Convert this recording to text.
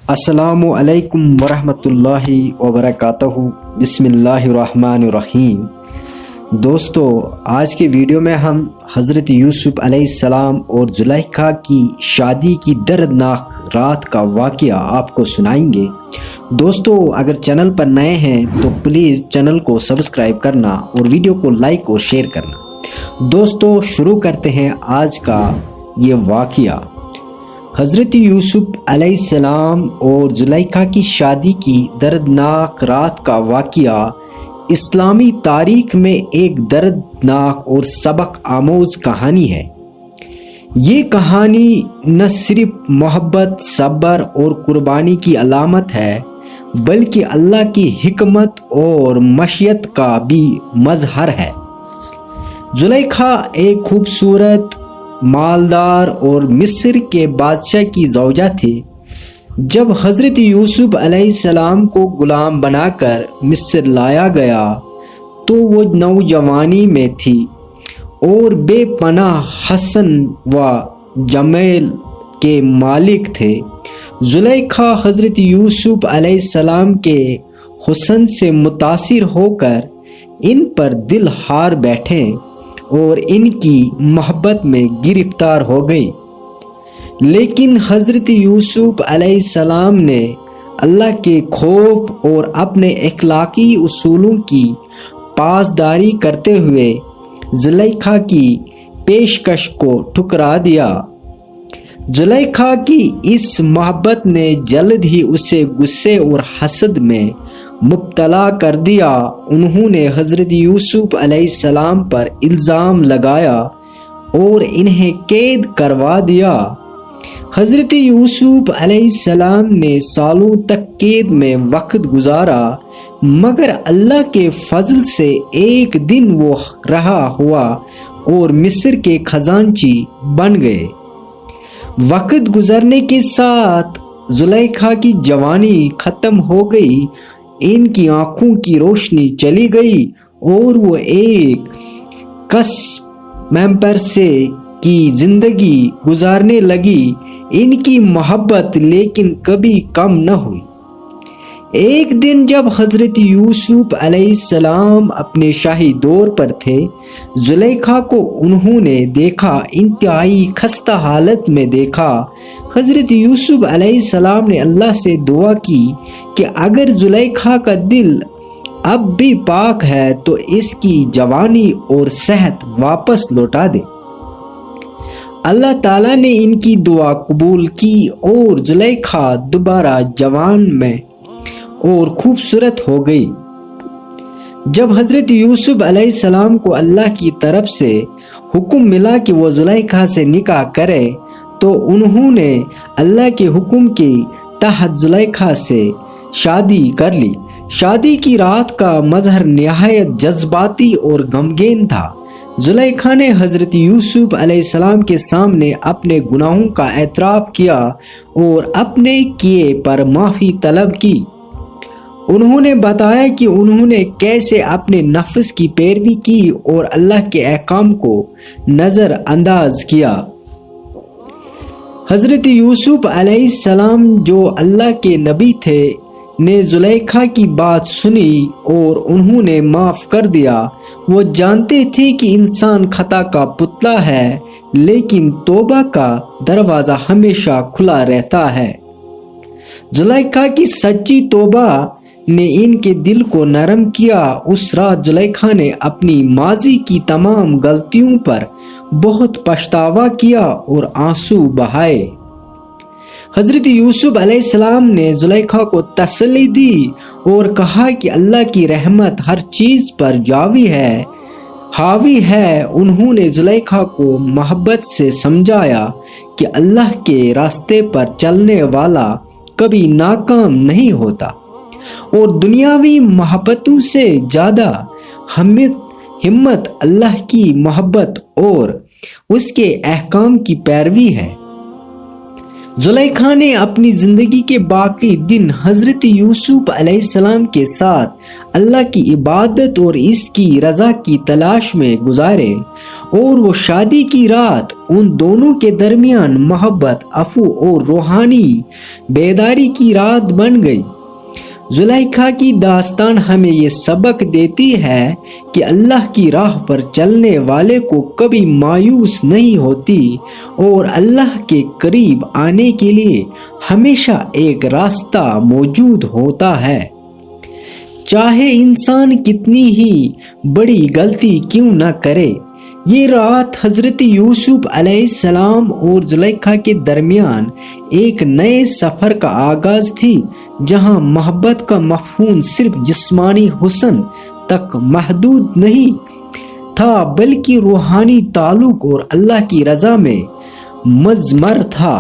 السلام علیکم ورحمۃ اللہ وبرکاتہ۔ بسم اللہ الرحمن الرحیم۔ دوستو، آج کے ویڈیو میں ہم حضرت یوسف علیہ السلام اور زلیخا کی شادی کی دردناک رات کا واقعہ آپ کو سنائیں گے۔ دوستو، اگر چینل پر نئے ہیں تو پلیز چینل کو سبسکرائب کرنا اور ویڈیو کو لائک اور شیئر کرنا۔ دوستو، شروع کرتے ہیں آج کا یہ واقعہ۔ حضرت یوسف علیہ السلام اور زلیخا کی شادی کی دردناک رات کا واقعہ اسلامی تاریخ میں ایک دردناک اور سبق آموز کہانی ہے۔ یہ کہانی نہ صرف محبت، صبر اور قربانی کی علامت ہے بلکہ اللہ کی حکمت اور مشیت کا بھی مظہر ہے۔ زلیخا ایک خوبصورت، مالدار اور مصر کے بادشاہ کی زوجہ تھی۔ جب حضرت یوسف علیہ السلام کو غلام بنا کر مصر لایا گیا تو وہ نوجوانی میں تھی اور بے پناہ حسن و جمیل کے مالک تھے۔ زلیخا حضرت یوسف علیہ السلام کے حسن سے متاثر ہو کر ان پر دل ہار بیٹھے اور ان کی محبت میں گرفتار ہو گئی۔ لیکن حضرت یوسف علیہ السلام نے اللہ کے خوف اور اپنے اخلاقی اصولوں کی پاسداری کرتے ہوئے زلیخا کی پیشکش کو ٹھکرا دیا۔ زلیخا کی اس محبت نے جلد ہی اسے غصے اور حسد میں مبتلا کر دیا۔ انہوں نے حضرت یوسف علیہ السلام پر الزام لگایا اور انہیں قید کروا دیا۔ حضرت یوسف علیہ السلام نے سالوں تک قید میں وقت گزارا، مگر اللہ کے فضل سے ایک دن وہ رہا ہوا اور مصر کے خزانچی بن گئے۔ وقت گزرنے کے ساتھ زلیخا کی جوانی ختم ہو گئی، ان کی آنکھوں کی روشنی چلی گئی اور وہ ایک کس ممبر سے کی زندگی گزارنے لگی۔ ان کی محبت لیکن کبھی کم نہ ہوئی۔ ایک دن جب حضرت یوسف علیہ السلام اپنے شاہی دور پر تھے، زلیخا کو انہوں نے دیکھا، انتہائی خستہ حالت میں دیکھا۔ حضرت یوسف علیہ السلام نے اللہ سے دعا کی کہ اگر زلیخا کا دل اب بھی پاک ہے تو اس کی جوانی اور صحت واپس لوٹا دے۔ اللہ تعالیٰ نے ان کی دعا قبول کی اور زلیخا دوبارہ جوان میں اور خوبصورت ہو گئی۔ جب حضرت یوسف علیہ السلام کو اللہ کی طرف سے حکم ملا کہ وہ زلیخا سے نکاح کرے تو انہوں نے اللہ کے حکم کے تحت زلیخا سے شادی کر لی۔ شادی کی رات کا مظہر نہایت جذباتی اور غمگین تھا۔ زلیخا نے حضرت یوسف علیہ السلام کے سامنے اپنے گناہوں کا اعتراف کیا اور اپنے کیے پر معافی طلب کی۔ انہوں نے بتایا کہ انہوں نے کیسے اپنے نفس کی پیروی کی اور اللہ کے احکام کو نظر انداز کیا۔ حضرت یوسف علیہ السلام جو اللہ کے نبی تھے نے زلیخا کی بات سنی اور انہوں نے معاف کر دیا۔ وہ جانتے تھے کہ انسان خطا کا پتلا ہے لیکن توبہ کا دروازہ ہمیشہ کھلا رہتا ہے۔ زلیخا کی سچی توبہ نے ان کے دل کو نرم کیا۔ اس رات زلیخا نے اپنی ماضی کی تمام غلطیوں پر بہت پچھتاوا کیا اور آنسو بہائے۔ حضرت یوسف علیہ السلام نے زلیخا کو تسلی دی اور کہا کہ اللہ کی رحمت ہر چیز پر حاوی ہے۔ انہوں نے زلیخا کو محبت سے سمجھایا کہ اللہ کے راستے پر چلنے والا کبھی ناکام نہیں ہوتا اور دنیاوی محبتوں سے زیادہ ہمت اللہ کی محبت اور اس کے احکام کی پیروی ہے۔ زلیخا نے اپنی زندگی کے باقی دن حضرت یوسف علیہ السلام کے ساتھ اللہ کی عبادت اور اس کی رضا کی تلاش میں گزارے، اور وہ شادی کی رات ان دونوں کے درمیان محبت، عفو اور روحانی بیداری کی رات بن گئی۔ زلیخا کی داستان ہمیں یہ سبق دیتی ہے کہ اللہ کی راہ پر چلنے والے کو کبھی مایوس نہیں ہوتی، اور اللہ کے قریب آنے کے لیے ہمیشہ ایک راستہ موجود ہوتا ہے، چاہے انسان کتنی ہی بڑی غلطی کیوں نہ کرے۔ یہ رات حضرت یوسف علیہ السلام اور زلیخا کے درمیان ایک نئے سفر کا آغاز تھی، جہاں محبت کا مفہوم صرف جسمانی حسن تک محدود نہیں تھا بلکہ روحانی تعلق اور اللہ کی رضا میں مضمر تھا۔